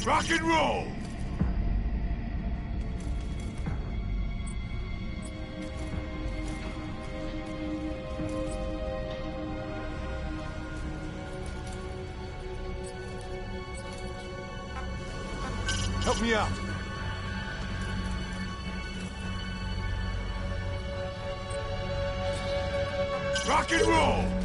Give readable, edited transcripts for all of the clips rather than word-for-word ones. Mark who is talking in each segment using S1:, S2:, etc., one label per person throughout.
S1: Rock and roll! Help me out. Rock and roll!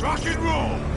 S1: Rock and roll!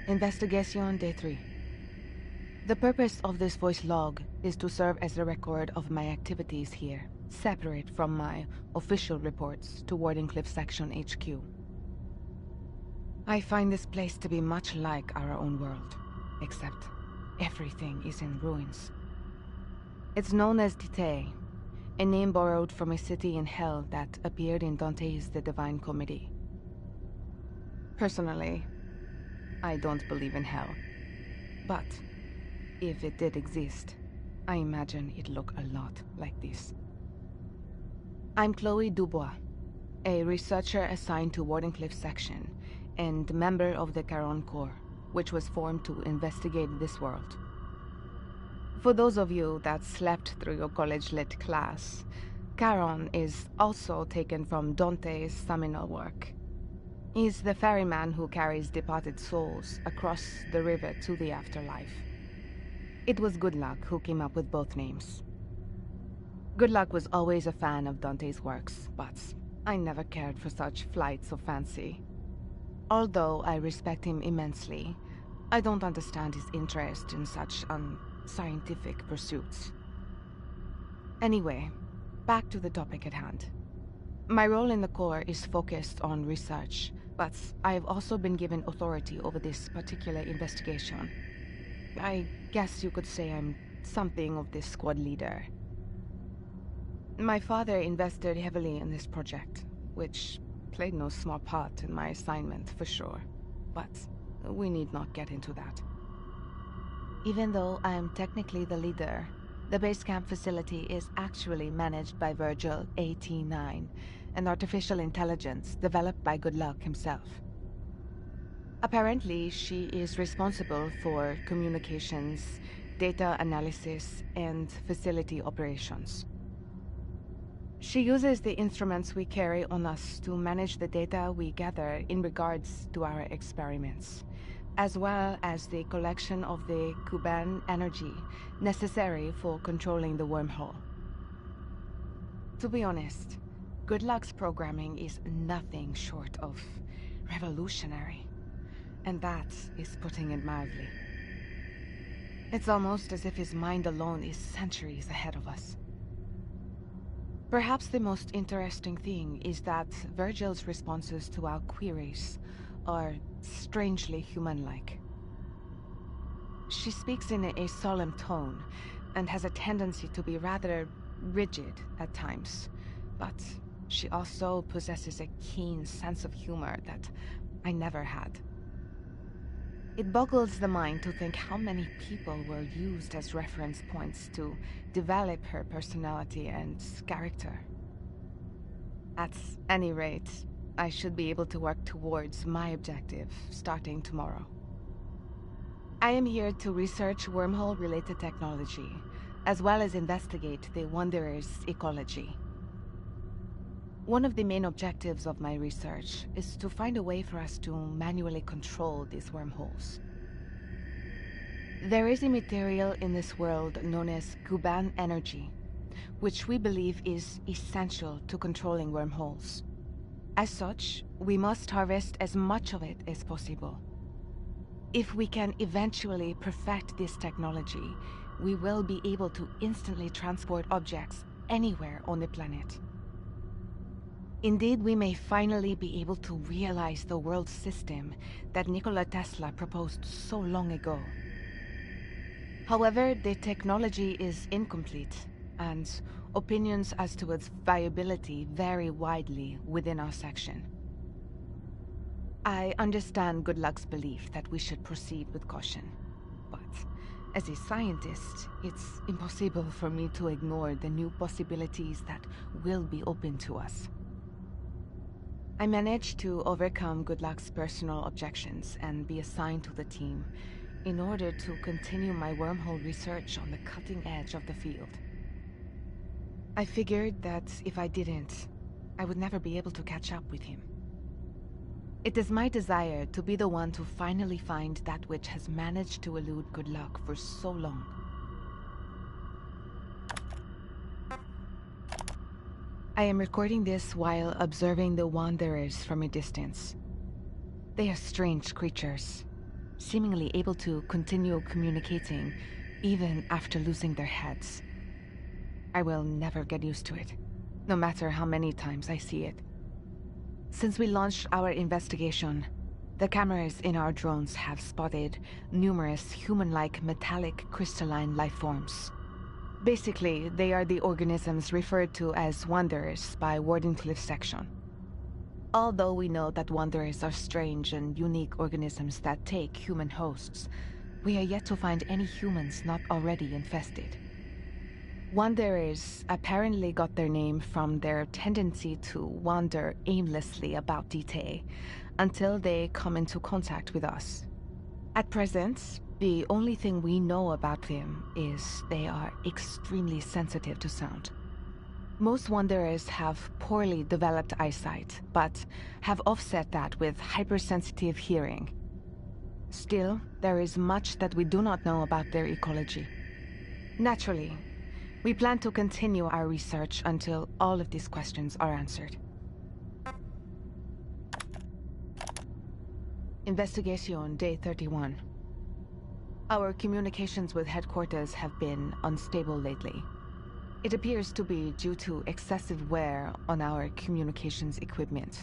S2: Investigation Day 3. The purpose of this voice log is to serve as a record of my activities here, separate from my official reports to Wardenclyffe Section HQ. I find this place to be much like our own world, except everything is in ruins. It's known as Dite, a name borrowed from a city in Hell that appeared in Dante's The Divine Comedy. Personally, I don't believe in hell. But if it did exist, I imagine it'd look a lot like this. I'm Chloe Dubois, a researcher assigned to Wardenclyffe Section and member of the Charon Corps, which was formed to investigate this world. For those of you that slept through your college lit class, Charon is also taken from Dante's seminal work. He's the ferryman who carries departed souls across the river to the afterlife. It was Goodluck who came up with both names. Goodluck was always a fan of Dante's works, but I never cared for such flights of fancy. Although I respect him immensely, I don't understand his interest in such unscientific pursuits. Anyway, back to the topic at hand. My role in the Corps is focused on research, but I have also been given authority over this particular investigation. I guess you could say I'm something of this squad leader. My father invested heavily in this project, which played no small part in my assignment for sure, but we need not get into that. Even though I am technically the leader, the base camp facility is actually managed by Virgil AT9, an artificial intelligence developed by Goodluck himself. Apparently, she is responsible for communications, data analysis, and facility operations. She uses the instruments we carry on us to manage the data we gather in regards to our experiments, as well as the collection of the Kuban energy necessary for controlling the wormhole. To be honest, Goodluck's programming is nothing short of revolutionary, and that is putting it mildly. It's almost as if his mind alone is centuries ahead of us. Perhaps the most interesting thing is that Virgil's responses to our queries are strangely human-like. She speaks in a solemn tone and has a tendency to be rather rigid at times, but she also possesses a keen sense of humor that I never had. It boggles the mind to think how many people were used as reference points to develop her personality and character. At any rate, I should be able to work towards my objective starting tomorrow. I am here to research wormhole-related technology, as well as investigate the Wanderer's ecology. One of the main objectives of my research is to find a way for us to manually control these wormholes. There is a material in this world known as Kuban energy which we believe is essential to controlling wormholes. As such, we must harvest as much of it as possible. If we can eventually perfect this technology, we will be able to instantly transport objects anywhere on the planet. Indeed, we may finally be able to realize the world system that Nikola Tesla proposed so long ago. However, the technology is incomplete, and opinions as to its viability vary widely within our section. I understand Goodluck's belief that we should proceed with caution, but as a scientist, it's impossible for me to ignore the new possibilities that will be open to us. I managed to overcome Goodluck's personal objections and be assigned to the team in order to continue my wormhole research on the cutting edge of the field. I figured that if I didn't, I would never be able to catch up with him. It is my desire to be the one to finally find that which has managed to elude Goodluck for so long. I am recording this while observing the Wanderers from a distance. They are strange creatures, seemingly able to continue communicating even after losing their heads. I will never get used to it, no matter how many times I see it. Since we launched our investigation, the cameras in our drones have spotted numerous human-like metallic crystalline life forms. Basically, they are the organisms referred to as Wanderers by Wardenclyffe section. Although we know that Wanderers are strange and unique organisms that take human hosts, we are yet to find any humans not already infested. Wanderers apparently got their name from their tendency to wander aimlessly about Dite until they come into contact with us. At present, the only thing we know about them is they are extremely sensitive to sound. Most Wanderers have poorly developed eyesight, but have offset that with hypersensitive hearing. Still, there is much that we do not know about their ecology. Naturally, we plan to continue our research until all of these questions are answered. Investigation Day 31. Our communications with headquarters have been unstable lately. It appears to be due to excessive wear on our communications equipment.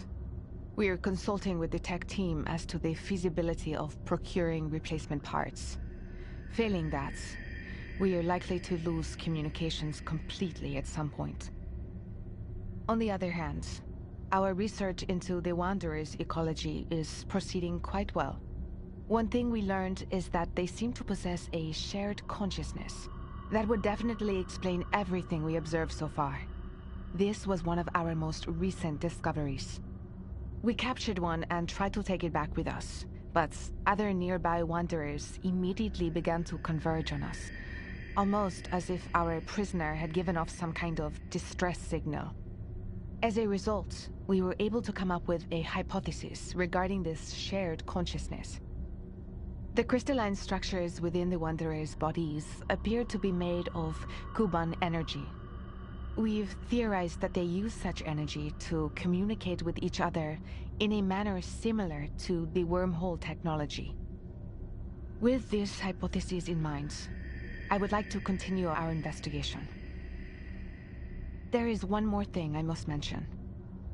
S2: We are consulting with the tech team as to the feasibility of procuring replacement parts. Failing that, we are likely to lose communications completely at some point. On the other hand, our research into the Wanderers' ecology is proceeding quite well. One thing we learned is that they seem to possess a shared consciousness. That would definitely explain everything we observed so far. This was one of our most recent discoveries. We captured one and tried to take it back with us, but other nearby Wanderers immediately began to converge on us, almost as if our prisoner had given off some kind of distress signal. As a result, we were able to come up with a hypothesis regarding this shared consciousness. The crystalline structures within the Wanderers' bodies appear to be made of Kuban energy. We've theorized that they use such energy to communicate with each other in a manner similar to the wormhole technology. With this hypothesis in mind, I would like to continue our investigation. There is one more thing I must mention.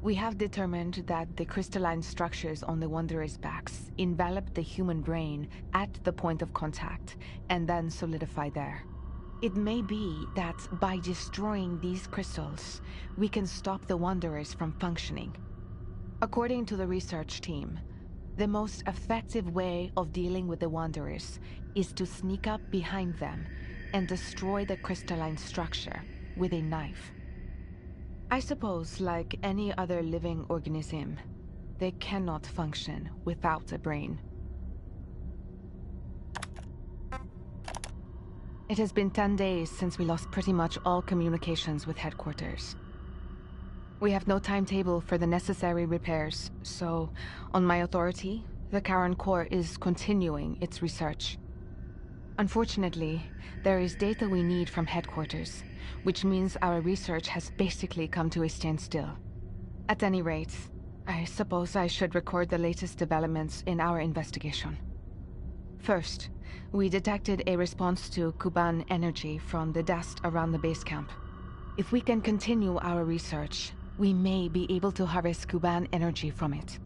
S2: We have determined that the crystalline structures on the Wanderers' backs envelop the human brain at the point of contact and then solidify there. It may be that by destroying these crystals, we can stop the Wanderers from functioning. According to the research team, the most effective way of dealing with the Wanderers is to sneak up behind them and destroy the crystalline structure with a knife. I suppose, like any other living organism, they cannot function without a brain. It has been 10 days since we lost pretty much all communications with headquarters. We have no timetable for the necessary repairs, so, on my authority, the Karen Corps is continuing its research. Unfortunately, there is data we need from headquarters, which means our research has basically come to a standstill. At any rate, I suppose I should record the latest developments in our investigation. First, we detected a response to Kuban energy from the dust around the base camp. If we can continue our research, we may be able to harvest Kuban energy from it.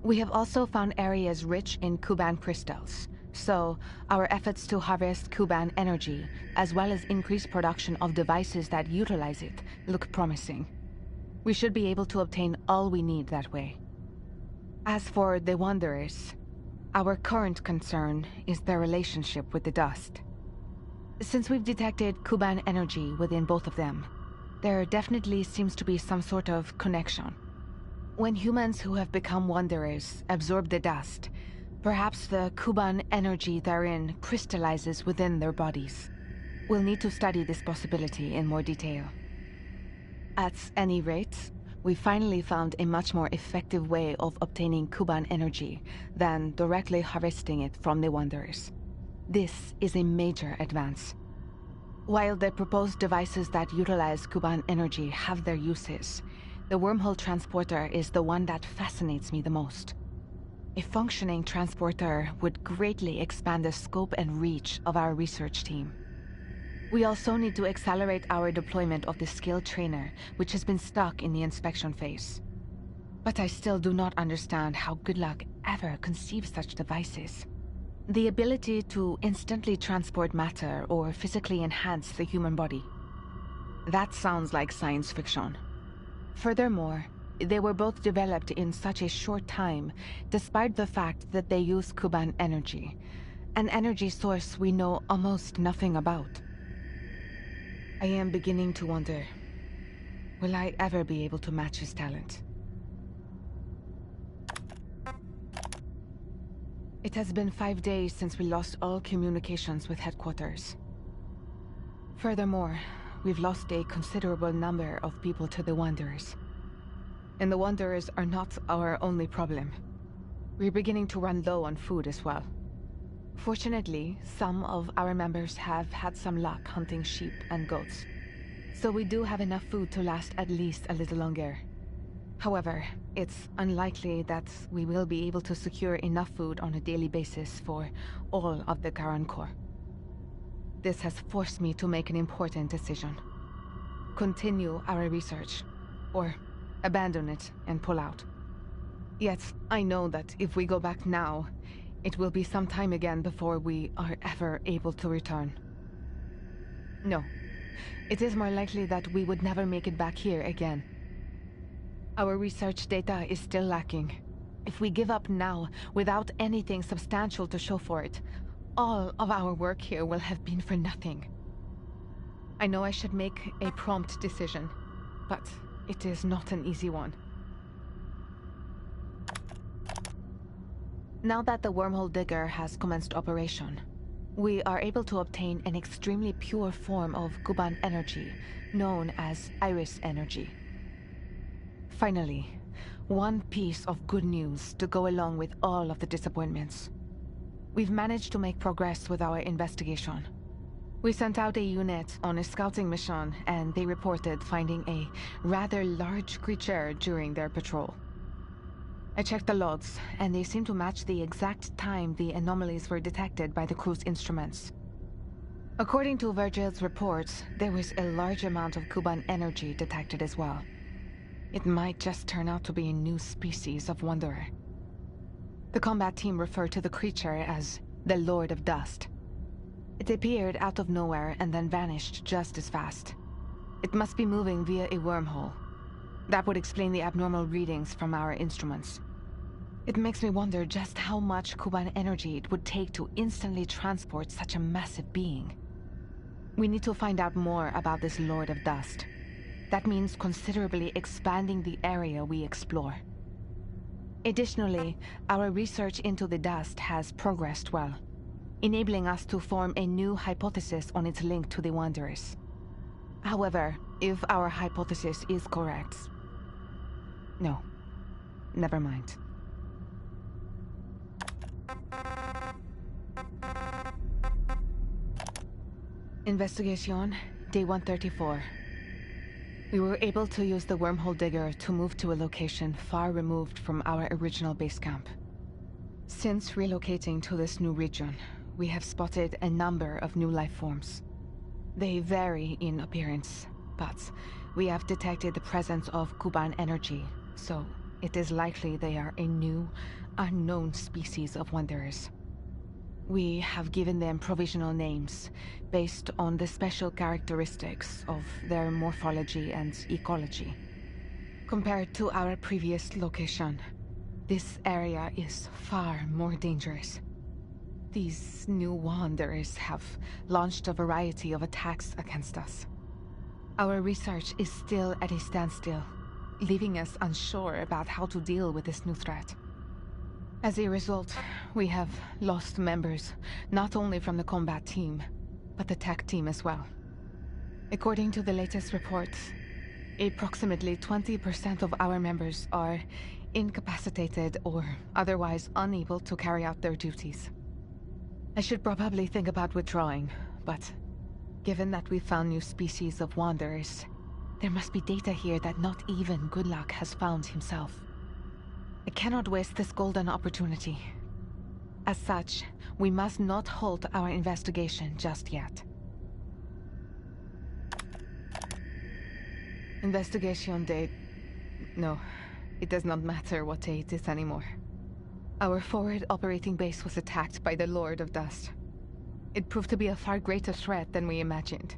S2: We have also found areas rich in Kuban crystals, so our efforts to harvest Kuban energy, as well as increase production of devices that utilize it, look promising. We should be able to obtain all we need that way. As for the Wanderers, our current concern is their relationship with the dust. Since we've detected Kuban energy within both of them, there definitely seems to be some sort of connection. When humans who have become Wanderers absorb the dust, perhaps the Kuban energy therein crystallizes within their bodies. We'll need to study this possibility in more detail. At any rate, we finally found a much more effective way of obtaining Kuban energy than directly harvesting it from the Wanderers. This is a major advance. While the proposed devices that utilize Kuban energy have their uses, the wormhole transporter is the one that fascinates me the most. A functioning transporter would greatly expand the scope and reach of our research team. We also need to accelerate our deployment of the skilled trainer, which has been stuck in the inspection phase. But I still do not understand how Goodluck ever conceived such devices. The ability to instantly transport matter or physically enhance the human body. That sounds like science fiction. Furthermore, they were both developed in such a short time, despite the fact that they use Kuban energy, an energy source we know almost nothing about. I am beginning to wonder, will I ever be able to match his talent? It has been 5 days since we lost all communications with headquarters. Furthermore, we've lost a considerable number of people to the Wanderers. And the Wanderers are not our only problem. We're beginning to run low on food as well. Fortunately, some of our members have had some luck hunting sheep and goats, so we do have enough food to last at least a little longer. However, it's unlikely that we will be able to secure enough food on a daily basis for all of the Garan Corps. This has forced me to make an important decision. Continue our research, or abandon it and pull out. Yet, I know that if we go back now, it will be some time again before we are ever able to return. No, it is more likely that we would never make it back here again. Our research data is still lacking. If we give up now, without anything substantial to show for it, all of our work here will have been for nothing. I know I should make a prompt decision, but it is not an easy one. Now that the wormhole digger has commenced operation, we are able to obtain an extremely pure form of Kuban energy, known as Iris energy. Finally, one piece of good news to go along with all of the disappointments. We've managed to make progress with our investigation. We sent out a unit on a scouting mission, and they reported finding a rather large creature during their patrol. I checked the logs, and they seem to match the exact time the anomalies were detected by the crew's instruments. According to Virgil's reports, there was a large amount of Kuban energy detected as well. It might just turn out to be a new species of Wanderer. The combat team referred to the creature as the Lord of Dust. It appeared out of nowhere and then vanished just as fast. It must be moving via a wormhole. That would explain the abnormal readings from our instruments. It makes me wonder just how much Kuban energy it would take to instantly transport such a massive being. We need to find out more about this Lord of Dust. That means considerably expanding the area we explore. Additionally, our research into the dust has progressed well, enabling us to form a new hypothesis on its link to the Wanderers. However, if our hypothesis is correct... No, never mind. Investigation, day 134. We were able to use the wormhole digger to move to a location far removed from our original base camp. Since relocating to this new region, we have spotted a number of new life forms. They vary in appearance, but we have detected the presence of Kuban energy, so it is likely they are a new, unknown species of wanderers. We have given them provisional names based on the special characteristics of their morphology and ecology. Compared to our previous location, this area is far more dangerous. These new wanderers have launched a variety of attacks against us. Our research is still at a standstill, leaving us unsure about how to deal with this new threat. As a result, we have lost members, not only from the combat team, but the tech team as well. According to the latest reports, approximately 20% of our members are incapacitated or otherwise unable to carry out their duties. I should probably think about withdrawing, but given that we found new species of wanderers, there must be data here that not even Goodluck has found himself. I cannot waste this golden opportunity. As such, we must not halt our investigation just yet. Investigation date... No, it does not matter what day it is anymore. Our forward operating base was attacked by the Lord of Dust. It proved to be a far greater threat than we imagined.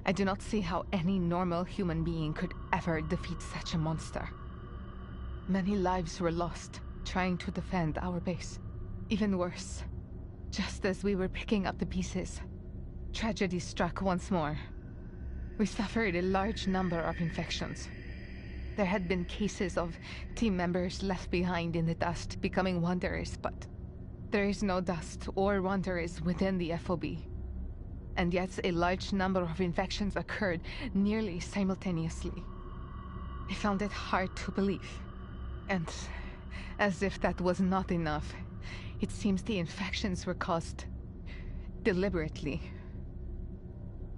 S2: I do not see how any normal human being could ever defeat such a monster. Many lives were lost trying to defend our base. Even worse, just as we were picking up the pieces, tragedy struck once more. We suffered a large number of infections. There had been cases of team members left behind in the dust becoming wanderers, but there is no dust or wanderers within the FOB. And yet a large number of infections occurred nearly simultaneously. I found it hard to believe. And as if that was not enough, it seems the infections were caused deliberately.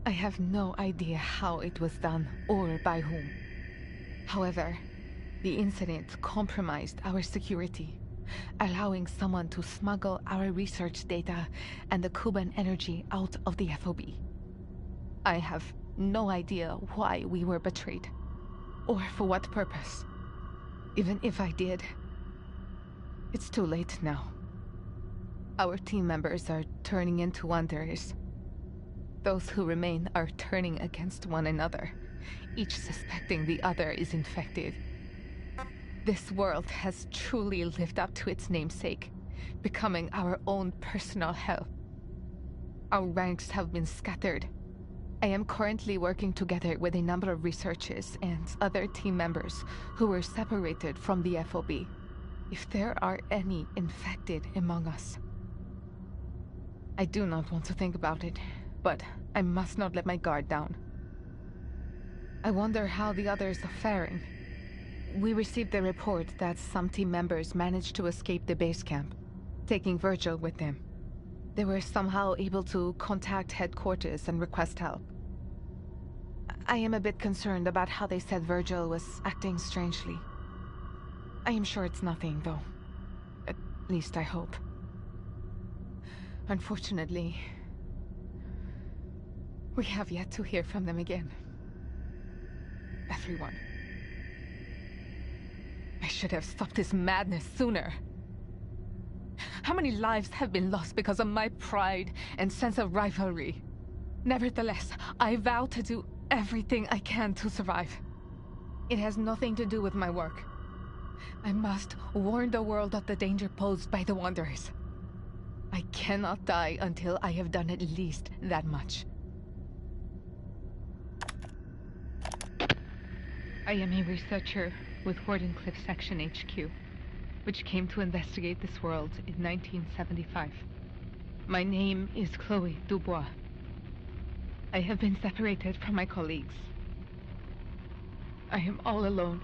S2: I have no idea how it was done or by whom. However, the incident compromised our security, allowing someone to smuggle our research data and the Kuban energy out of the FOB. I have no idea why we were betrayed, or for what purpose. Even if I did, it's too late now. Our team members are turning into wanderers. Those who remain are turning against one another, each suspecting the other is infected. This world has truly lived up to its namesake, becoming our own personal hell. Our ranks have been scattered. I am currently working together with a number of researchers and other team members who were separated from the FOB. If there are any infected among us. I do not want to think about it, but I must not let my guard down. I wonder how the others are faring. We received a report that some team members managed to escape the base camp, taking Virgil with them. They were somehow able to contact headquarters and request help. I am a bit concerned about how they said Virgil was acting strangely. I am sure it's nothing, though. At least I hope. Unfortunately, we have yet to hear from them again. Everyone. I should have stopped this madness sooner. How many lives have been lost because of my pride and sense of rivalry? Nevertheless, I vow to do everything I can to survive. It has nothing to do with my work. I must warn the world of the danger posed by the Wanderers. I cannot die until I have done at least that much. I am a researcher with Wardenclyffe Section HQ, which came to investigate this world in 1975. My name is Chloe Dubois. I have been separated from my colleagues. I am all alone.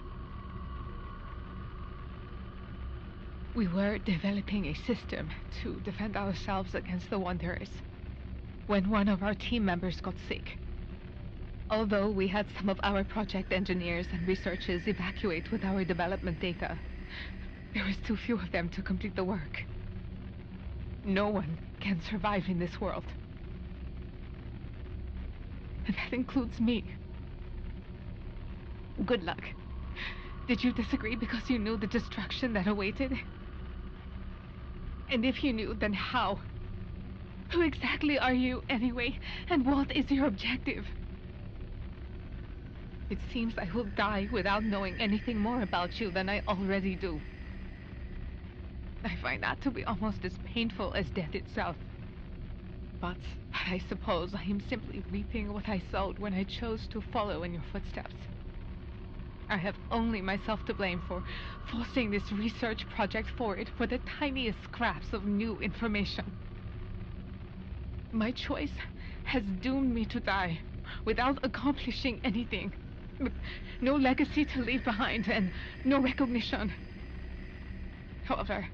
S2: We were developing a system to defend ourselves against the Wanderers. when one of our team members got sick. Although we had some of our project engineers and researchers evacuate with our development data, there was too few of them to complete the work. No one can survive in this world. And that includes me. Good luck. Did you disagree because you knew the destruction that awaited? And if you knew, then how? Who exactly are you, anyway? And what is your objective? It seems I will die without knowing anything more about you than I already do. I find that to be almost as painful as death itself. But I suppose I am simply reaping what I sowed when I chose to follow in your footsteps. I have only myself to blame for forcing this research project forward for the tiniest scraps of new information. My choice has doomed me to die without accomplishing anything, with no legacy to leave behind and no recognition. However,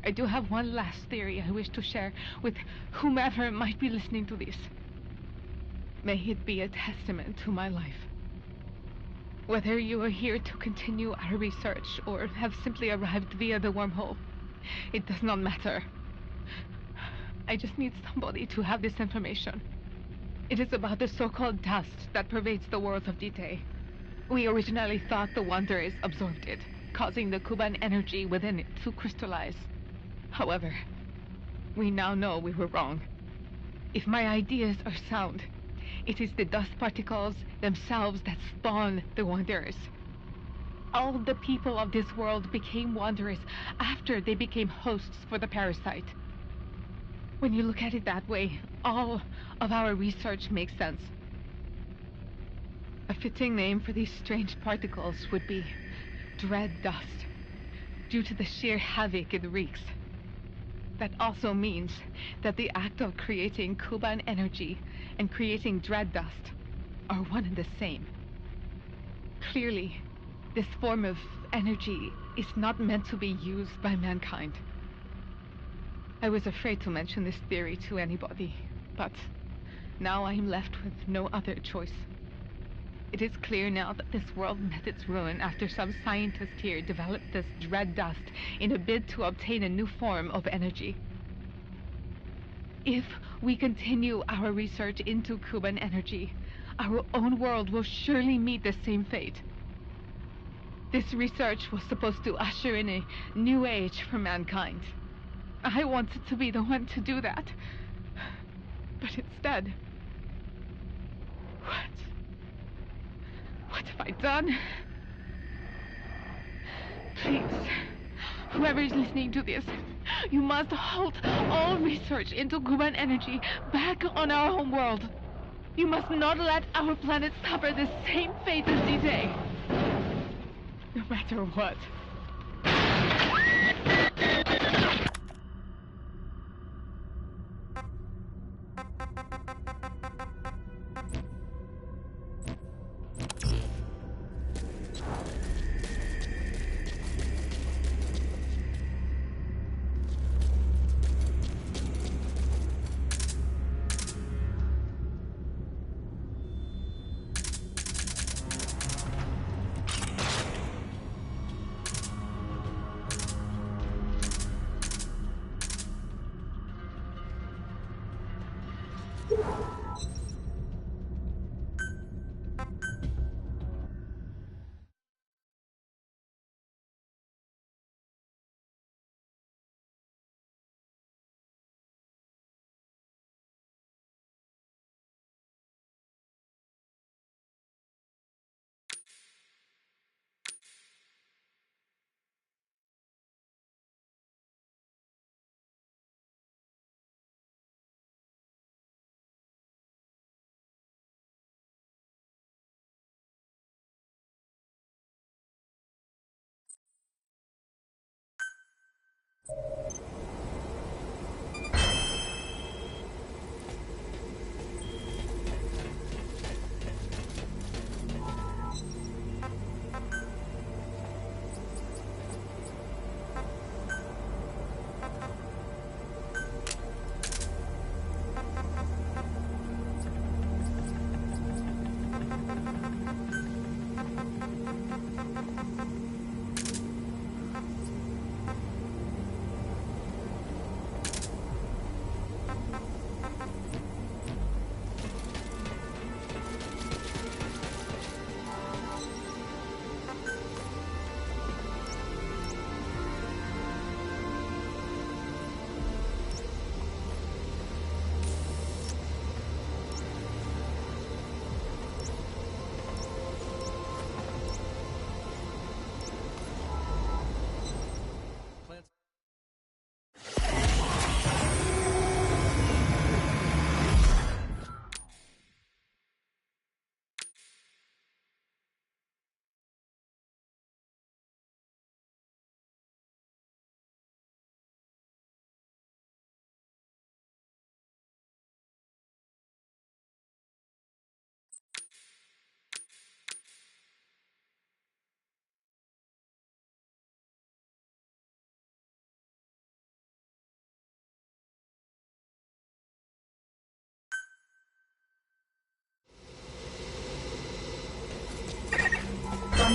S2: I do have one last theory I wish to share with whomever might be listening to this. May it be a testament to my life. Whether you are here to continue our research or have simply arrived via the wormhole, it does not matter. I just need somebody to have this information. It is about the so-called dust that pervades the world of Dite. We originally thought the Wanderers absorbed it, causing the Kuban energy within it to crystallize. However, we now know we were wrong. If my ideas are sound, it is the dust particles themselves that spawn the Wanderers. All the people of this world became Wanderers after they became hosts for the parasite. When you look at it that way, all of our research makes sense. A fitting name for these strange particles would be Dread Dust, due to the sheer havoc it wreaks. That also means that the act of creating Kuban energy and creating Dread Dust are one and the same. Clearly, this form of energy is not meant to be used by mankind. I was afraid to mention this theory to anybody, but now I am left with no other choice. It is clear now that this world met its ruin after some scientist here developed this Dread Dust in a bid to obtain a new form of energy. If we continue our research into Kuban energy, our own world will surely meet the same fate. This research was supposed to usher in a new age for mankind. I wanted to be the one to do that. But instead... What have I done? Please, whoever is listening to this, you must halt all research into Kuban energy back on our home world. You must not let our planet suffer the same fate as Dite. No matter what.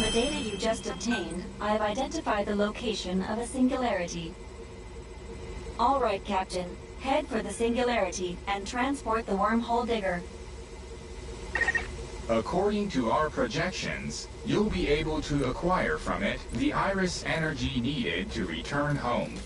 S3: the data you just obtained, I've identified the location of a singularity. All right, Captain. Head for the singularity and transport the wormhole digger.
S4: According to our projections, you'll be able to acquire from it the iris energy needed to return home.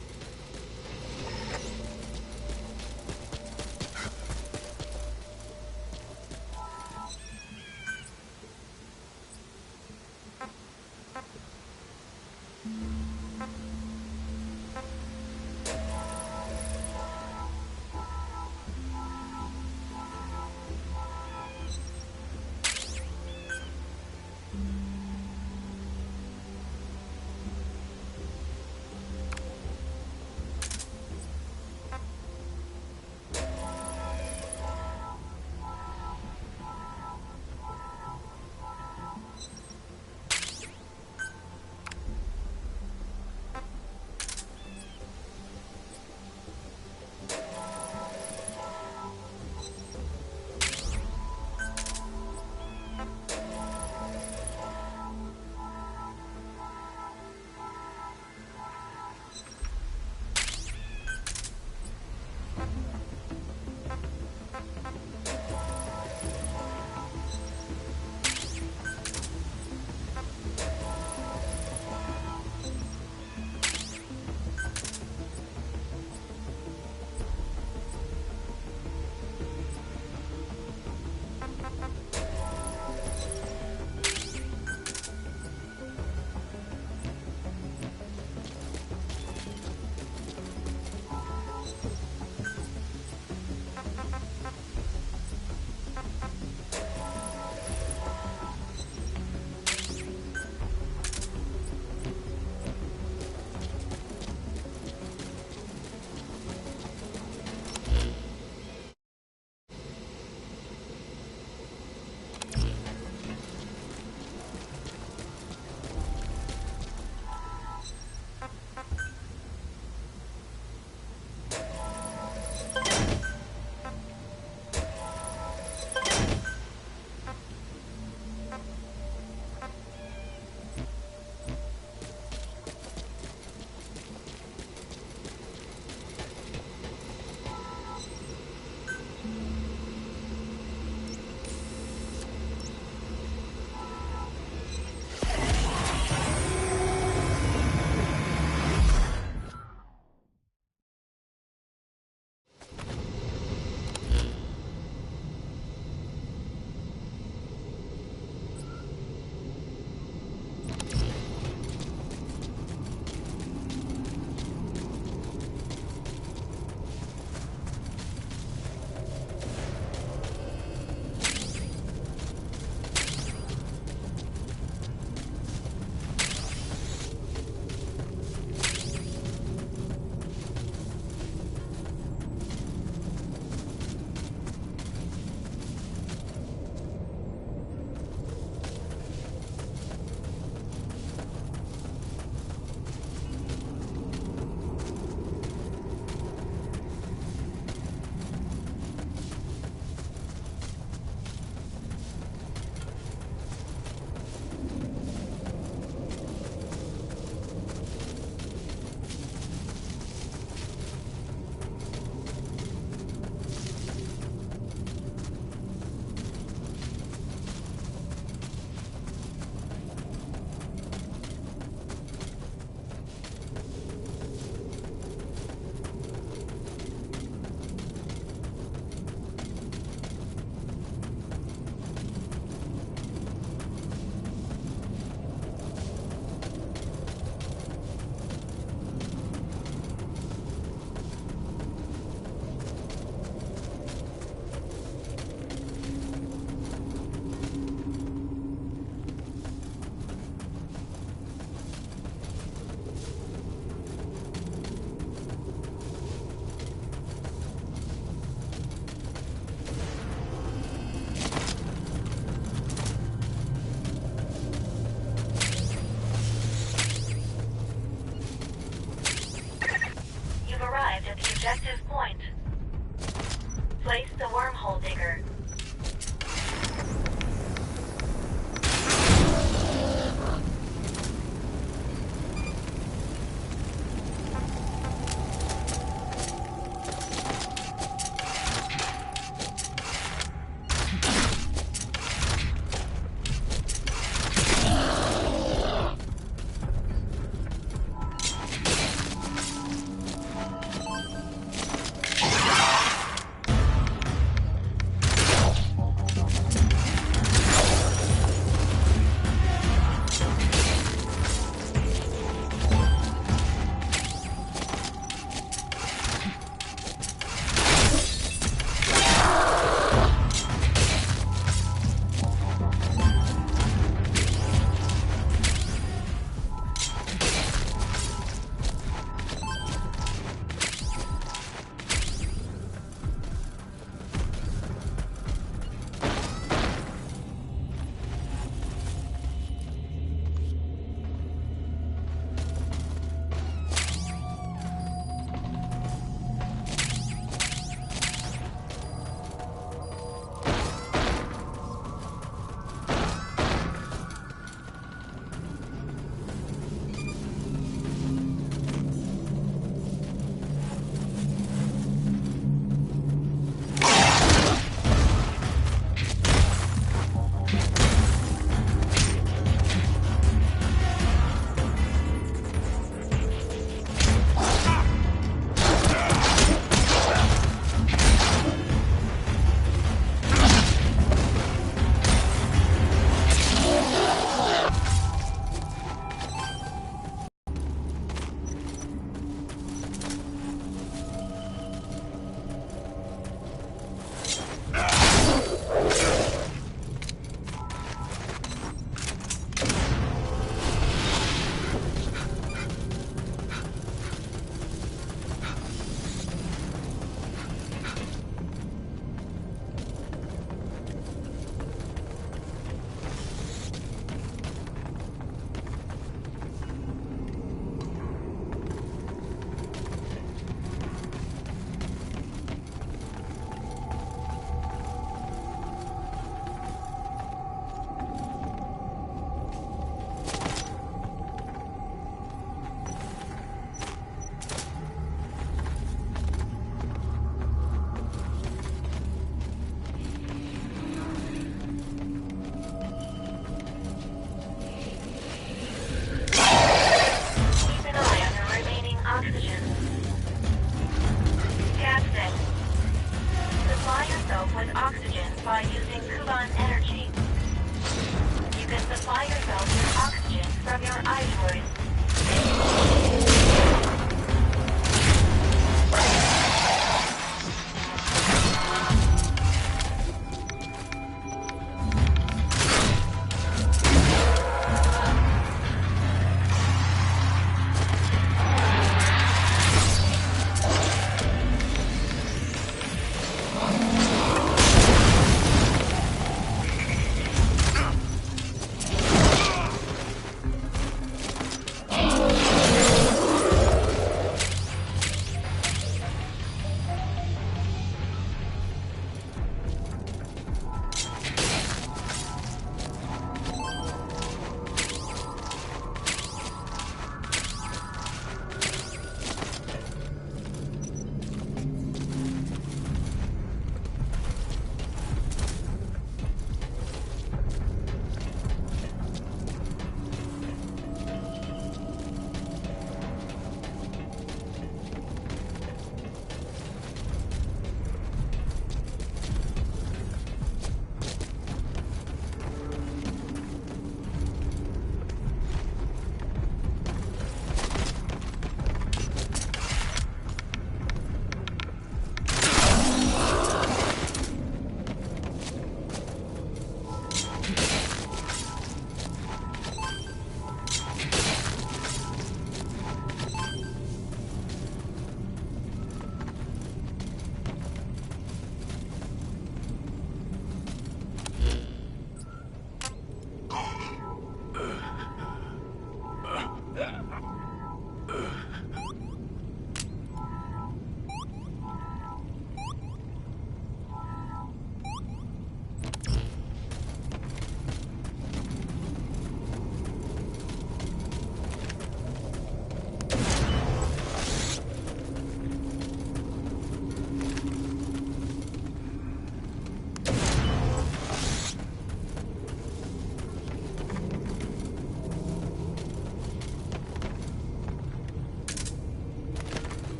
S3: from your iPod.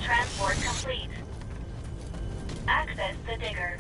S5: Transport complete. Access the digger.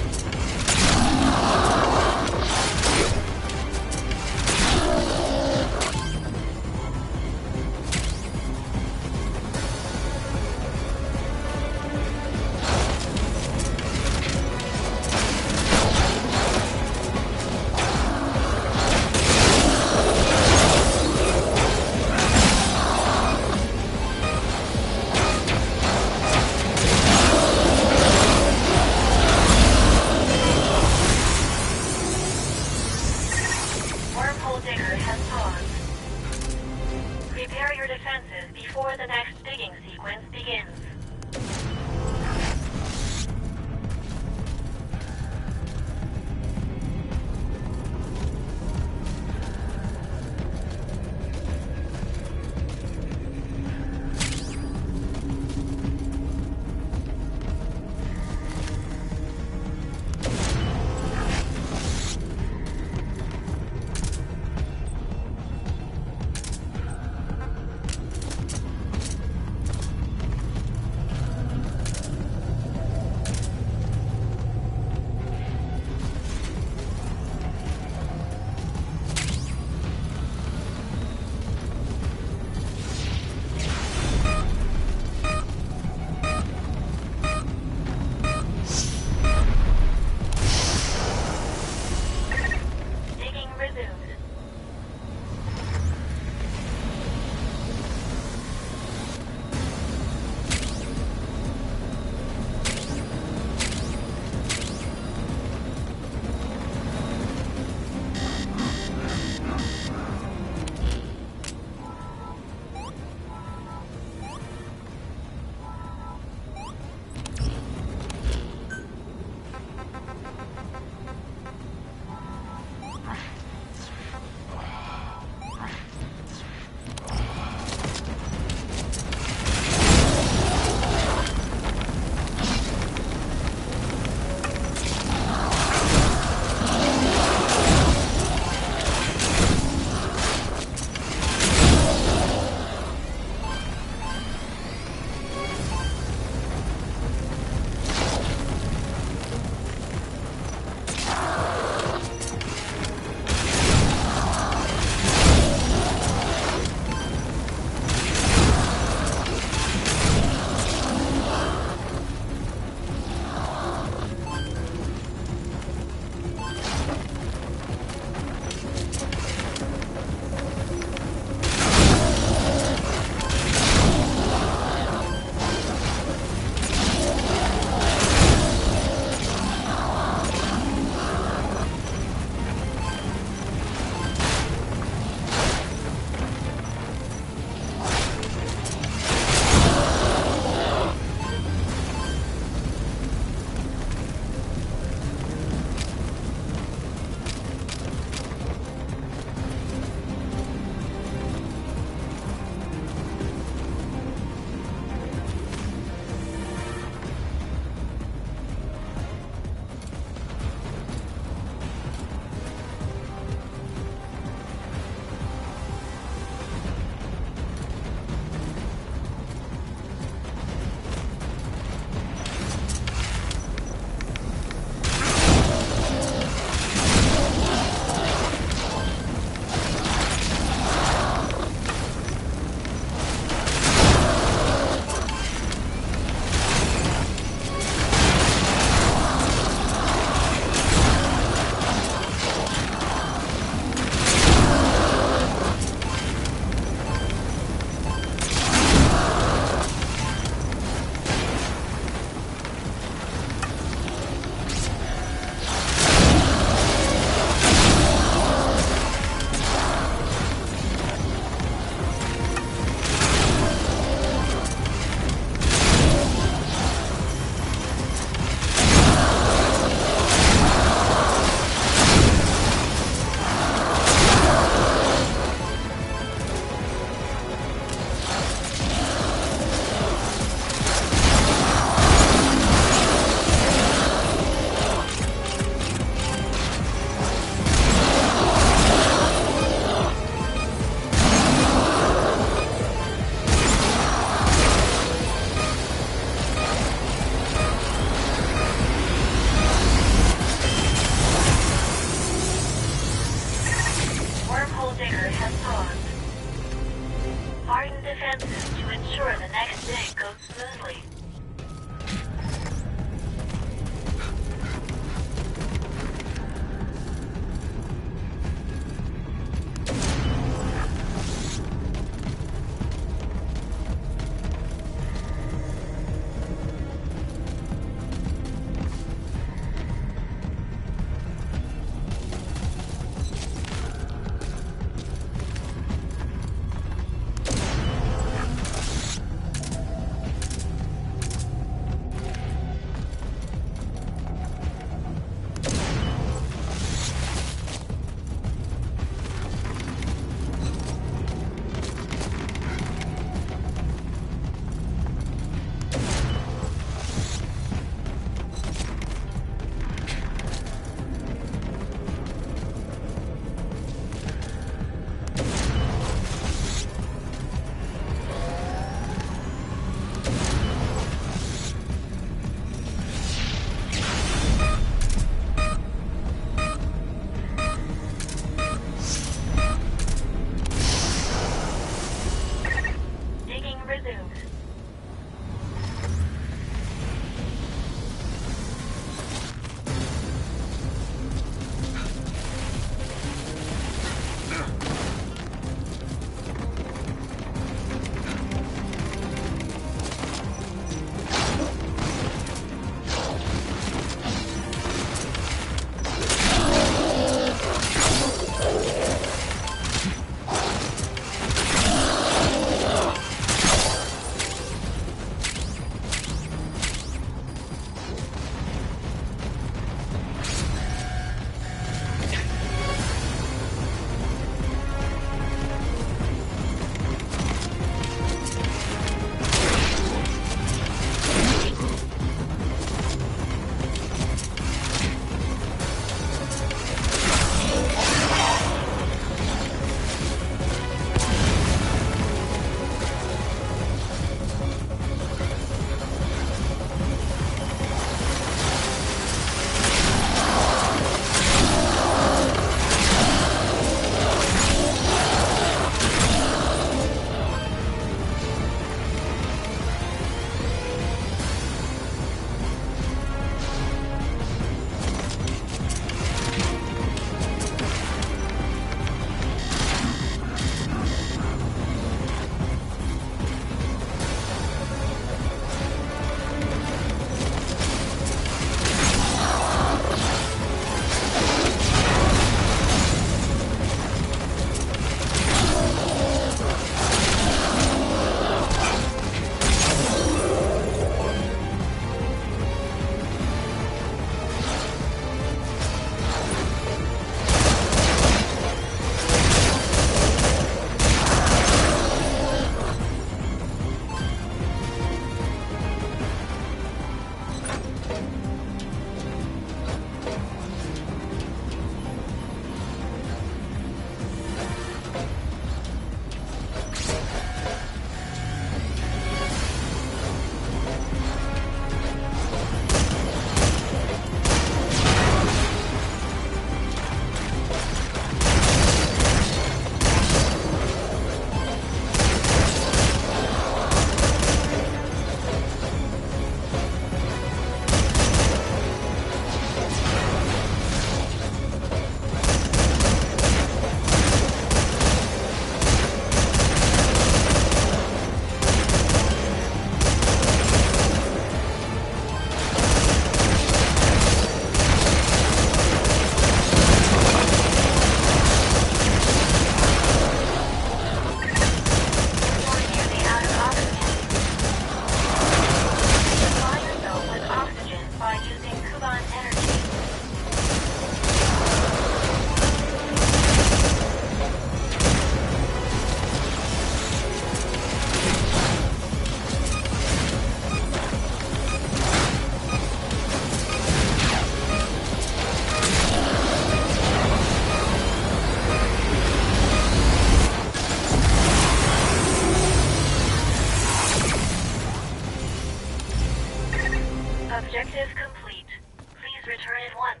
S5: Objective complete. Please return at once.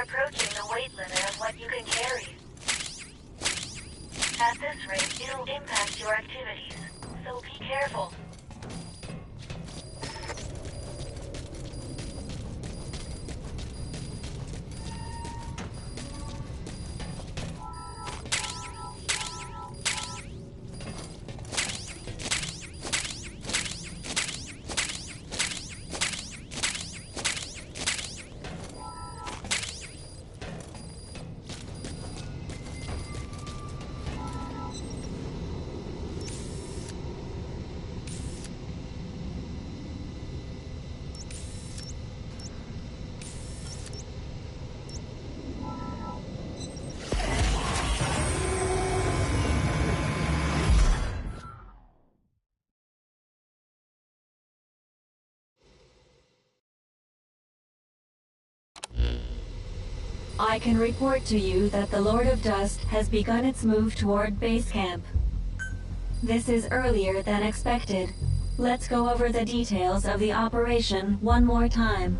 S5: Approaching the weight limit of what you can carry. At this rate, it'll impact your activities, so be careful. I can report to you that the Lord of Dust has begun its move toward base camp. This is earlier than expected. Let's go over the details of the operation one more time.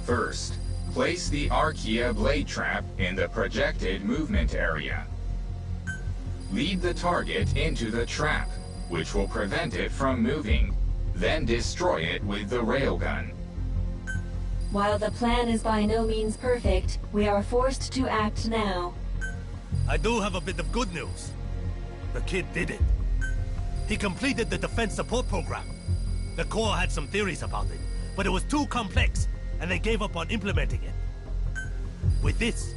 S4: First, place the Archaea blade trap in the projected movement area. Lead the target into the trap, which will prevent it from moving. Then destroy it with the railgun.
S3: While the plan is by no means perfect, we are forced to act now.
S6: I do have a bit of good news. The kid did it. He completed the defense support program. The Corps had some theories about it, but it was too complex, and they gave up on implementing it. With this,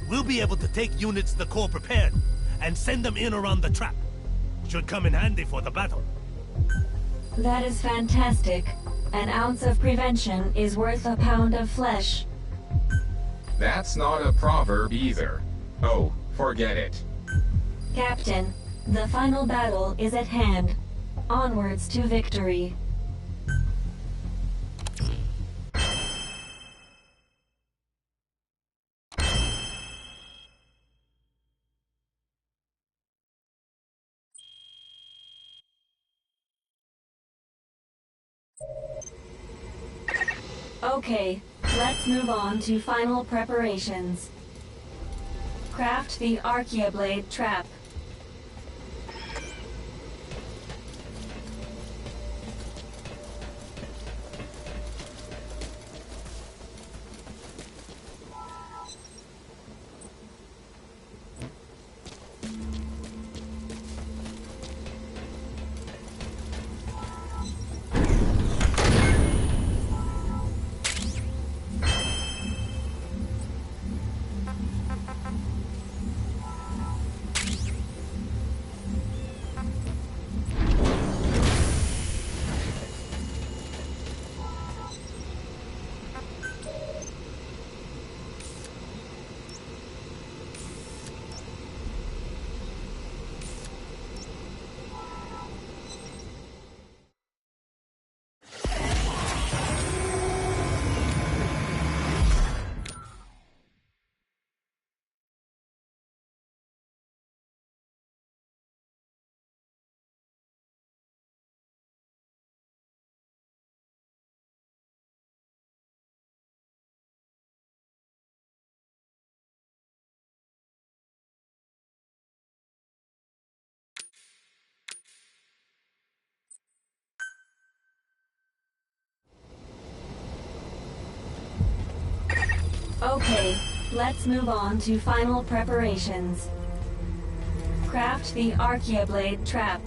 S6: we'll be able to take units the Corps prepared and send them in around the trap. Should come in handy for the battle.
S3: That is fantastic. An ounce of prevention is worth a pound of flesh.
S4: That's not a proverb either. Oh, forget it.
S3: Captain, the final battle is at hand. Onwards to victory. Okay, let's move on to final preparations. Craft the Archaea blade trap.
S5: Okay, let's move on to final preparations. Craft the Archaea Blade trap.